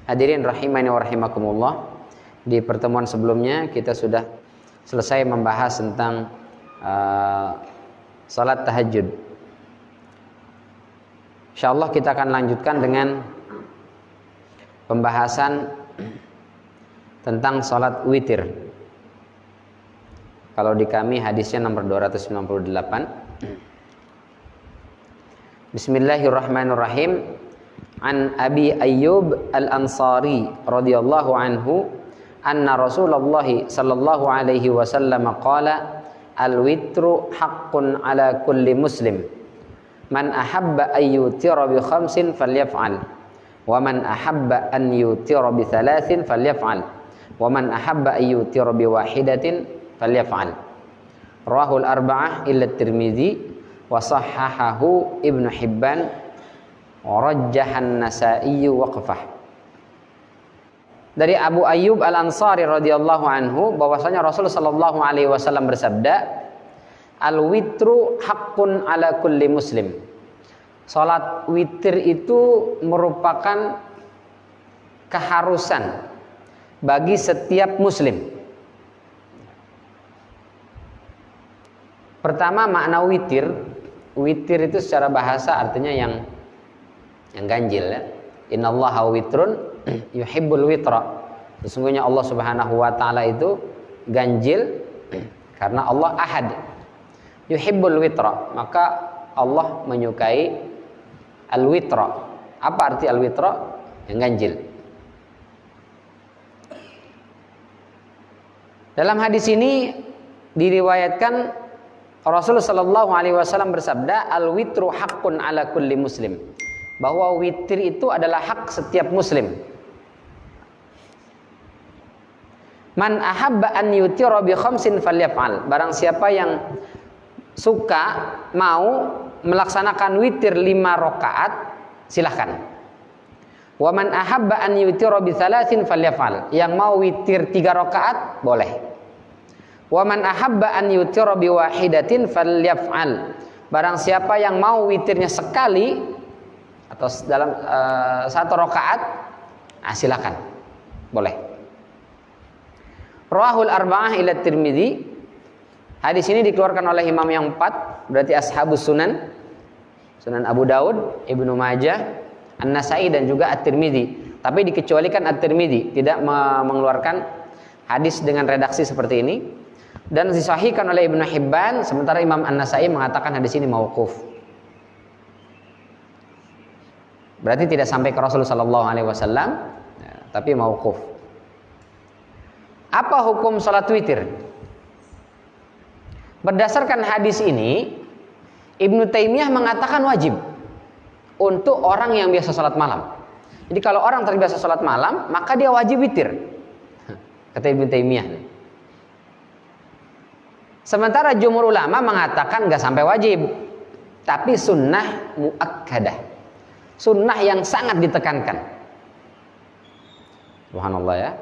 Hadirin rahimani wa rahimakumullah. Di pertemuan sebelumnya kita sudah selesai membahas tentang salat tahajud. Insyaallah kita akan lanjutkan dengan pembahasan tentang salat witir. Kalau di kami hadisnya nomor 298. Bismillahirrahmanirrahim. An Abi Ayyub Al-Ansari radhiyallahu anhu anna Rasulullah sallallahu alaihi wasallam qala al-witru haqqun ala kulli muslim man ahabba an yutira bi khamsin falyaf'al wa man ahabba an yutira bi thalathin falyaf'al wa man ahabba an yutira bi wahidatin falyaf'al. Rawahul arba'ah illa Tirmidzi wa sahhahahu Ibnu Hibban Rajjahan Nasa'i waqfah. Dari Abu Ayyub Al-Ansari radhiyallahu anhu bahwasanya Rasul sallallahu alaihi wasallam bersabda, al-witru haqqun ala kulli muslim. Salat witir itu merupakan keharusan bagi setiap muslim. Pertama, makna witir. Witir itu secara bahasa artinya yang ganjil ya. Innallaha witrun yuhibbul witra. Sesungguhnya Allah Subhanahu wa taala itu ganjil karena Allah ahad. Yuhibbul witra, maka Allah menyukai al-witra. Apa arti al-witra? Yang ganjil. Dalam hadis ini diriwayatkan Rasulullah sallallahu alaihi wasallam bersabda, al-witru haqqun ala kulli muslim. Bahwa witir itu adalah hak setiap muslim. Man ahabba an yutira bi khamsin falyaf'al. Barang siapa yang suka mau melaksanakan witir 5 rakaat, silahkan. Wa man ahabba an yutira bi thalathin falyaf'al. Yang mau witir 3 rakaat boleh. Wa man ahabba an yutira bi wahidatin falyaf'al. Barang siapa yang mau witirnya sekali atau dalam 1 rakaat, silakan, boleh. Rawahul arba'ah ila Tirmidzi. Hadis ini dikeluarkan oleh imam yang 4, berarti ashabus sunan, Sunan Abu Daud, Ibnu Majah, An-Nasa'i dan juga At-Tirmidzi. Tapi dikecualikan At-Tirmidzi, tidak mengeluarkan hadis dengan redaksi seperti ini, dan disahihkan oleh Ibnu Hibban, sementara Imam An-Nasa'i mengatakan hadis ini mauquf. Berarti tidak sampai ke Rasulullah sallallahu alaihi wasallam, tapi mauquf. Apa hukum salat witir? Berdasarkan hadis ini, Ibnu Taimiyah mengatakan wajib untuk orang yang biasa salat malam. Jadi kalau orang terbiasa salat malam, maka dia wajib witir. Kata Ibnu Taimiyah. Sementara jumhur ulama mengatakan enggak sampai wajib, tapi sunnah muakkadah. Sunnah yang sangat ditekankan. Subhanallah ya.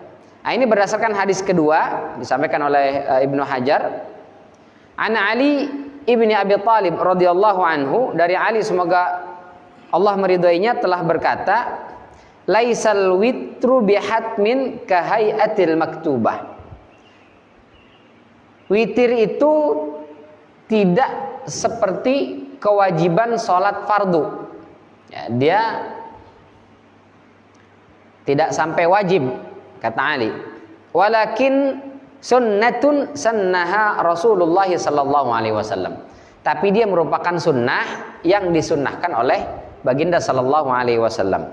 Nah, ini berdasarkan hadis kedua disampaikan oleh Ibnu Hajar. An Ali ibni Abi Thalib radhiyallahu anhu, dari Ali semoga Allah meridhoinya, telah berkata, laisal witru bihatmin kahayatil maktubah. Witir itu tidak seperti kewajiban sholat fardu. Ya, dia tidak sampai wajib, kata Ali. Walakin sunnatun sannaha Rasulullah sallallahu alaihi wasallam. Tapi dia merupakan sunnah yang disunnahkan oleh baginda sallallahu alaihi wasallam.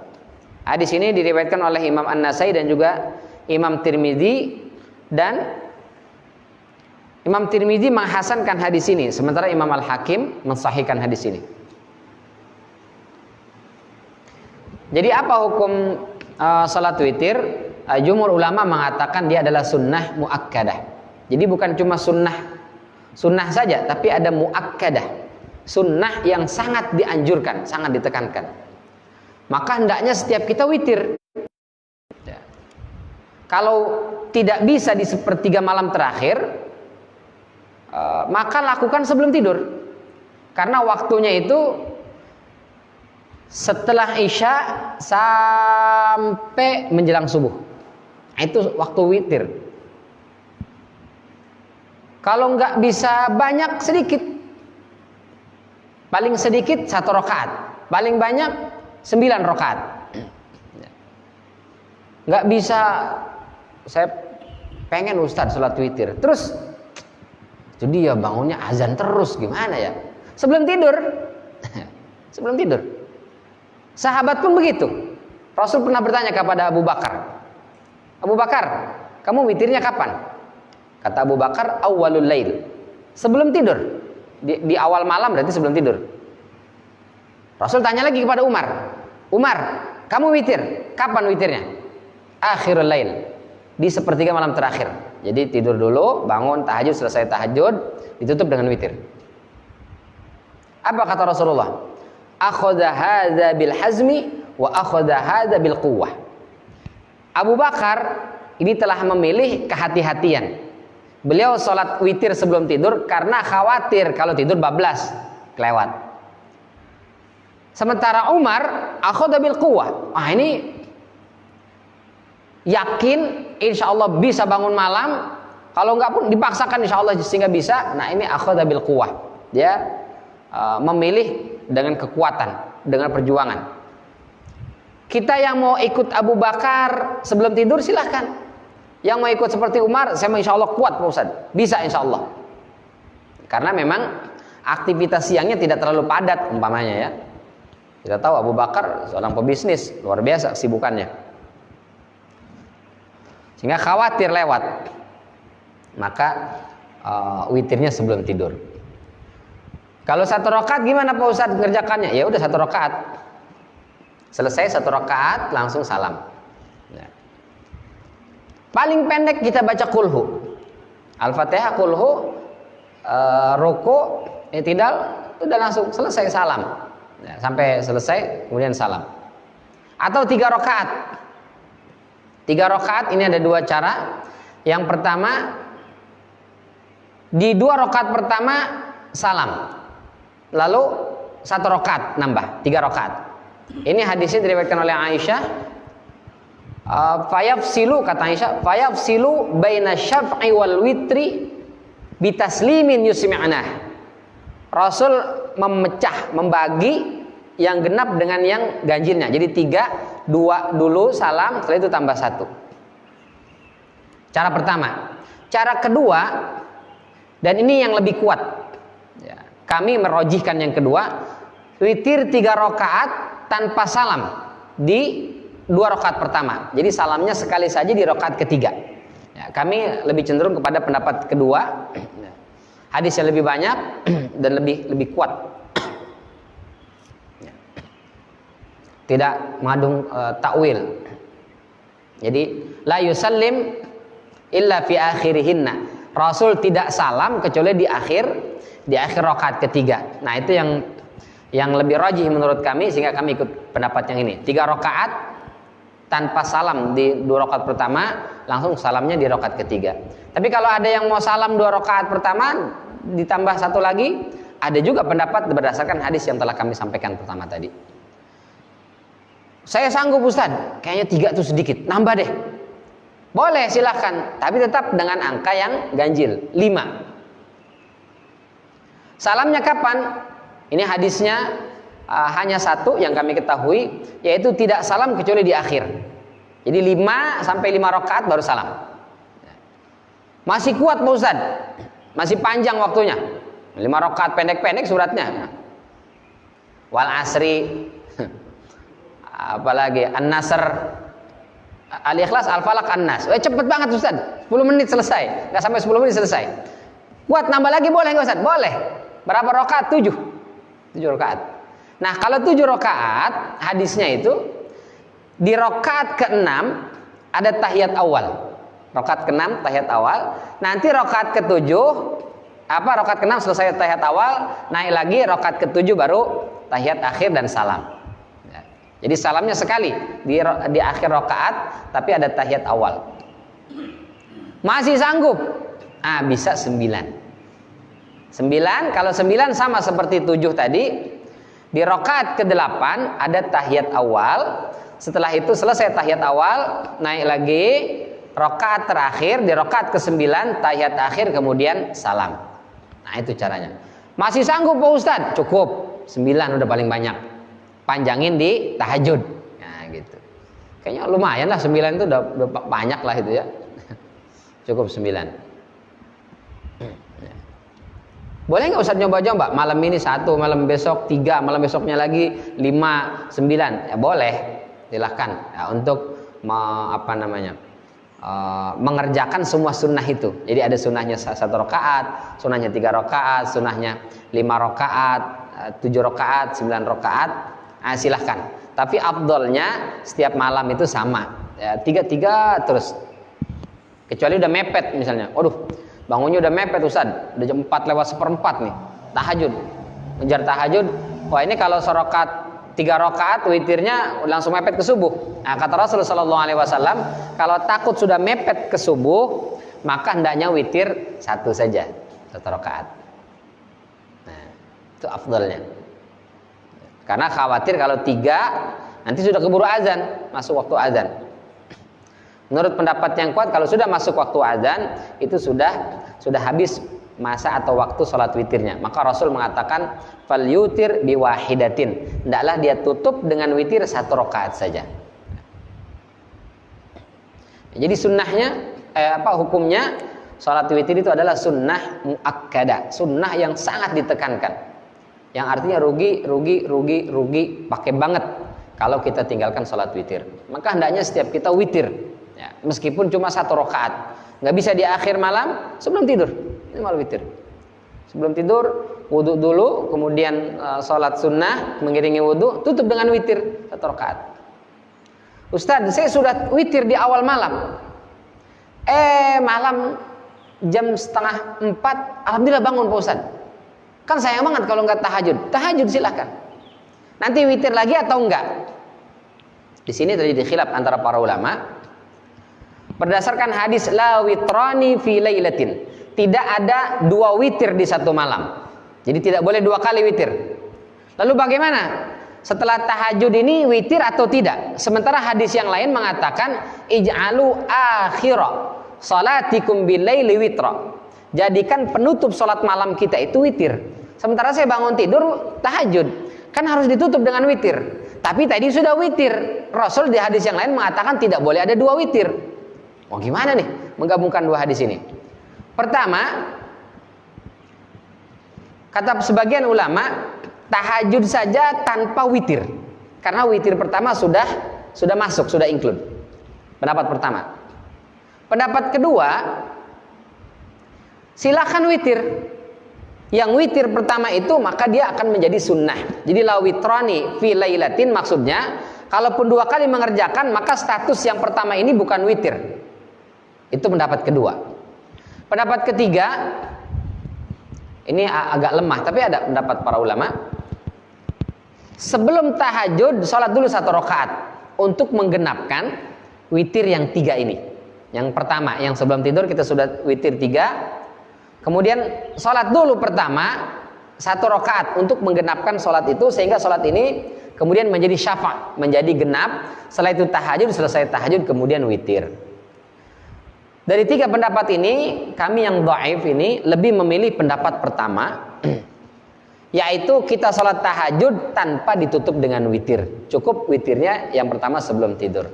Hadis ini diriwayatkan oleh Imam An-Nasa'i dan juga Imam Tirmidzi, dan Imam Tirmidzi menghasankan hadis ini, sementara Imam Al-Hakim mensahihkan hadis ini. Jadi apa hukum salat witir? Jumhur ulama mengatakan dia adalah sunnah muakkadah. Jadi bukan cuma sunnah saja, tapi ada muakkadah, sunnah yang sangat dianjurkan, sangat ditekankan. Maka hendaknya setiap kita witir. Kalau tidak bisa di sepertiga malam terakhir, maka lakukan sebelum tidur, karena waktunya itu setelah Isya sampai menjelang subuh. Itu waktu witir. Kalau nggak bisa banyak, sedikit. Paling sedikit 1 rakaat, paling banyak 9 rakaat. Nggak bisa, saya pengen Ustadz sholat witir, terus itu dia bangunnya azan terus, gimana ya? Sebelum tidur. Sebelum tidur. Sahabat pun begitu. Rasul pernah bertanya kepada Abu Bakar, Abu Bakar, kamu witirnya kapan? Kata Abu Bakar, awwalul lail, sebelum tidur. Di awal malam berarti sebelum tidur. Rasul tanya lagi kepada Umar, Umar, kamu witir kapan witirnya? Akhirul lail, di sepertiga malam terakhir. Jadi tidur dulu, bangun tahajud, selesai tahajud, ditutup dengan witir. Apa kata Rasulullah? Akhadha hadza bil hazmi wa akhadha hadza bil quwwah. Abu Bakar ini telah memilih kehati-hatian. Beliau sholat witir sebelum tidur karena khawatir kalau tidur bablas, kelewat. Sementara Umar akhadha bil quwwah. Ini yakin insya Allah bisa bangun malam. Kalau enggak pun dipaksakan insya Allah sehingga bisa. Nah ini akhadha bil quwwah. Dia memilih dengan kekuatan, dengan perjuangan. Kita yang mau ikut Abu Bakar sebelum tidur silahkan. Yang mau ikut seperti Umar, saya insya Allah kuat Pak Ustadz, bisa insya Allah. Karena memang aktivitas siangnya tidak terlalu padat umpamanya ya. Kita tahu Abu Bakar seorang pebisnis, luar biasa kesibukannya. Sehingga khawatir lewat. Maka witirnya sebelum tidur. Kalau 1 rakaat gimana Pak Ustadz ngerjakannya? Ya udah 1 rakaat. Selesai 1 rakaat langsung salam. Ya. Paling pendek kita baca kulhu. Al-Fatihah, kulhu, ruku, i'tidal, udah langsung selesai salam. Ya, sampai selesai kemudian salam. Atau 3 rakaat. 3 rakaat ini ada 2 cara. Yang pertama, di 2 rakaat pertama salam. Lalu 1 rakaat nambah, 3 rakaat. Ini hadisnya diriwayatkan oleh Aisyah. Fayafsilu, kata Aisyah, fayafsilu baina syaf'i wal witri bitaslimin yusmi'nah. Rasul memecah, membagi yang genap dengan yang ganjilnya. Jadi 3, 2 dulu salam, setelah itu tambah 1. Cara pertama. Cara kedua, dan ini yang lebih kuat ya, kami merojihkan yang kedua, witir 3 rakaat tanpa salam di 2 rakaat pertama. Jadi salamnya sekali saja di rakaat ketiga. Ya, kami lebih cenderung kepada pendapat kedua. Hadisnya lebih banyak dan lebih kuat. Ya. Tidak mengandung takwil. Jadi la yusallim illa fi akhirihinna. Rasul tidak salam kecuali di akhir rakaat ketiga. Nah, itu yang lebih rajih menurut kami, sehingga kami ikut pendapat yang ini. 3 rakaat tanpa salam di 2 rakaat pertama, langsung salamnya di rakaat ketiga. Tapi kalau ada yang mau salam 2 rakaat pertama ditambah 1 lagi, ada juga pendapat berdasarkan hadis yang telah kami sampaikan pertama tadi. Saya sanggup Ustaz, kayaknya 3 itu sedikit, nambah deh. Boleh, silahkan, tapi tetap dengan angka yang ganjil, 5. Salamnya kapan? Ini hadisnya hanya 1 yang kami ketahui, yaitu tidak salam kecuali di akhir. Jadi 5 sampai 5 rakaat baru salam. Masih kuat Pak Ustaz, masih panjang waktunya. 5 rakaat pendek-pendek suratnya. Wal asri, apalagi An-Nasr, Al-Ikhlas, Al-Falaq, An-Nas. Cepet banget Ustaz, 10 menit selesai. Nggak sampai 10 menit selesai. Kuat nambah lagi boleh nggak Ustaz? Boleh. Berapa rakaat? 7 rakaat. Nah, kalau 7 rakaat, hadisnya itu di rakaat ke-6 ada tahiyat awal. Rakaat ke-6 tahiyat awal. Nanti rakaat ke-7 rakaat ke-6 selesai tahiyat awal, naik lagi rakaat ke-7 baru tahiyat akhir dan salam. Ya. Jadi salamnya sekali di akhir rakaat, tapi ada tahiyat awal. Masih sanggup? Bisa 9. 9, kalau 9 sama seperti 7 tadi. Di rakaat ke-8 ada tahiyat awal. Setelah itu selesai tahiyat awal, naik lagi rakaat terakhir. Di rakaat ke-9 tahiyat akhir, kemudian salam. Nah, itu caranya. Masih sanggup Pak Ustadz? Cukup 9 udah paling banyak. Panjangin di tahajud. Nah, gitu. Kayaknya lumayan lah 9 itu udah banyak lah itu ya. Cukup 9. Boleh nggak Ustaz nyoba-nyoba? Malam ini 1, malam besok 3, malam besoknya lagi 5, 9. Ya boleh, silahkan. Ya, untuk mengerjakan semua sunnah itu. Jadi ada sunnahnya 1 rakaat, sunnahnya 3 rakaat, sunnahnya 5 rakaat, 7 rakaat, 9 rakaat. Nah, silahkan. Tapi afdolnya setiap malam itu sama. Ya, 3 terus. Kecuali udah mepet misalnya. Waduh, bangunnya udah mepet Ustaz, udah jam 4:04 nih, tahajud, ngejar tahajud. Wah, ini kalau serokat 3 rakaat witirnya langsung mepet ke subuh. Nah, kata Rasulullah SAW, kalau takut sudah mepet ke subuh, maka hendaknya witir 1 saja, 1 rakaat. Nah, itu afdalnya. Karena khawatir kalau 3 nanti sudah keburu azan, masuk waktu azan. Menurut pendapat yang kuat, kalau sudah masuk waktu azan itu sudah habis masa atau waktu sholat witirnya. Maka Rasul mengatakan fal yutir biwahidatin. Hendaklah dia tutup dengan witir 1 rakaat saja. Jadi sunnahnya hukumnya sholat witir itu adalah sunnah muakkadah, sunnah yang sangat ditekankan. Yang artinya rugi pakai banget kalau kita tinggalkan sholat witir. Maka hendaknya setiap kita witir. Ya, meskipun cuma 1 rakaat, nggak bisa di akhir malam sebelum tidur. Ini malah witir. Sebelum tidur wudhu dulu, kemudian sholat sunnah mengiringi wudhu, tutup dengan witir 1 rakaat. Ustadz, saya sudah witir di awal malam. Malam jam 3:30, alhamdulillah bangun Pak Ustadz. Kan sayang banget kalau nggak tahajud. Tahajud silahkan. Nanti witir lagi atau enggak? Di sini terjadi khilaf antara para ulama. Berdasarkan hadis la witrani fi lailatin, tidak ada 2 witir di 1 malam. Jadi tidak boleh 2 kali witir. Lalu bagaimana? Setelah tahajud ini witir atau tidak? Sementara hadis yang lain mengatakan ij'alu akhira salatikum bil laili witra. Jadikan penutup salat malam kita itu witir. Sementara saya bangun tidur tahajud, kan harus ditutup dengan witir. Tapi tadi sudah witir. Rasul di hadis yang lain mengatakan tidak boleh ada 2 witir. Oh, gimana nih menggabungkan 2 hadis ini? Pertama, kata sebagian ulama, tahajud saja tanpa witir. Karena witir pertama sudah masuk, sudah include. Pendapat pertama. Pendapat kedua, silakan witir. Yang witir pertama itu maka dia akan menjadi sunnah. Jadi la witrani fi lailatin maksudnya, kalaupun 2 kali mengerjakan maka status yang pertama ini bukan witir. Itu pendapat kedua. Pendapat ketiga, ini agak lemah, tapi ada pendapat para ulama. Sebelum tahajud, sholat dulu 1 rakaat untuk menggenapkan witir yang 3 ini. Yang pertama, yang sebelum tidur kita sudah witir 3. Kemudian sholat dulu pertama 1 rakaat untuk menggenapkan sholat itu, sehingga sholat ini kemudian menjadi syafa', menjadi genap. Setelah itu tahajud, selesai tahajud kemudian witir. Dari 3 pendapat ini, kami yang dhaif ini lebih memilih pendapat pertama, yaitu kita sholat tahajud tanpa ditutup dengan witir. Cukup witirnya yang pertama sebelum tidur.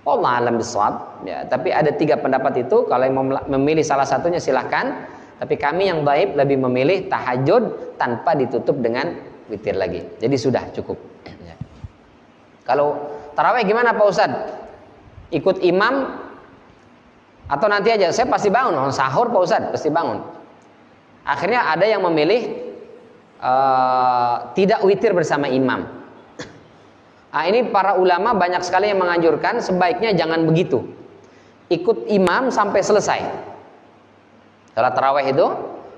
Wallahu a'lam bishawab. Ya, tapi ada 3 pendapat itu. Kalau yang memilih salah satunya silahkan. Tapi kami yang dhaif lebih memilih tahajud tanpa ditutup dengan witir lagi. Jadi sudah cukup. Ya. Kalau tarawih gimana Pak Ustadz? Ikut imam atau nanti aja? Saya pasti bangun. Sahur Pak Ustadz, pasti bangun. Akhirnya ada yang memilih tidak witir bersama imam. Nah, ini para ulama banyak sekali yang menganjurkan sebaiknya jangan begitu. Ikut imam sampai selesai. Salat tarawih itu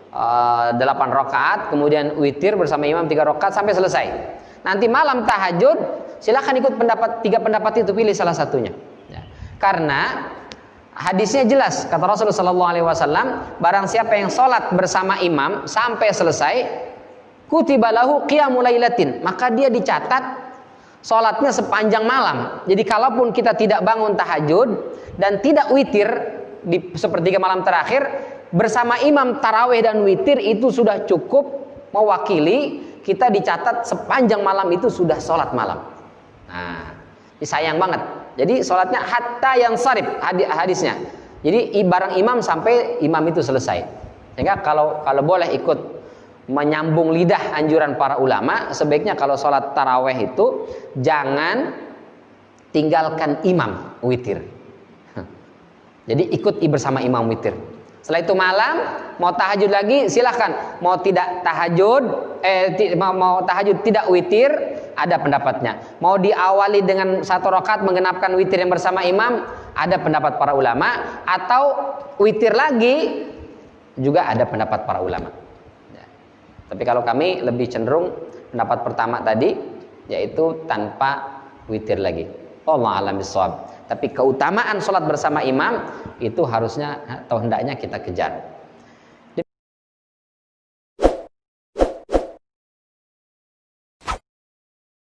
8 rakaat, kemudian witir bersama imam 3 rakaat sampai selesai. Nanti malam tahajud silakan ikut 3 pendapat itu, pilih salah satunya. Ya. Karena hadisnya jelas, kata Rasulullah SAW, barang siapa yang sholat bersama imam sampai selesai, kutiba lahu qiyamul lailatin, maka dia dicatat sholatnya sepanjang malam. Jadi kalaupun kita tidak bangun tahajud dan tidak witir di sepertiga malam terakhir bersama imam tarawih dan witir, itu sudah cukup mewakili kita dicatat sepanjang malam itu sudah sholat malam. Nah, ini sayang banget. Jadi sholatnya hatta yang sarif hadisnya. Jadi bareng imam sampai imam itu selesai. Sehingga kalau boleh ikut menyambung lidah anjuran para ulama, sebaiknya kalau sholat taraweh itu jangan tinggalkan imam witir. Jadi ikut bersama imam witir. Setelah itu malam mau tahajud lagi silahkan. Mau tidak tahajud, mau tahajud tidak witir, ada pendapatnya. Mau diawali dengan 1 rakaat menggenapkan witir yang bersama imam, ada pendapat para ulama. Atau witir lagi, juga ada pendapat para ulama. Ya. Tapi kalau kami lebih cenderung pendapat pertama tadi, yaitu tanpa witir lagi. Wallahu a'lam bishawab. Tapi keutamaan sholat bersama imam itu harusnya atau hendaknya kita kejar.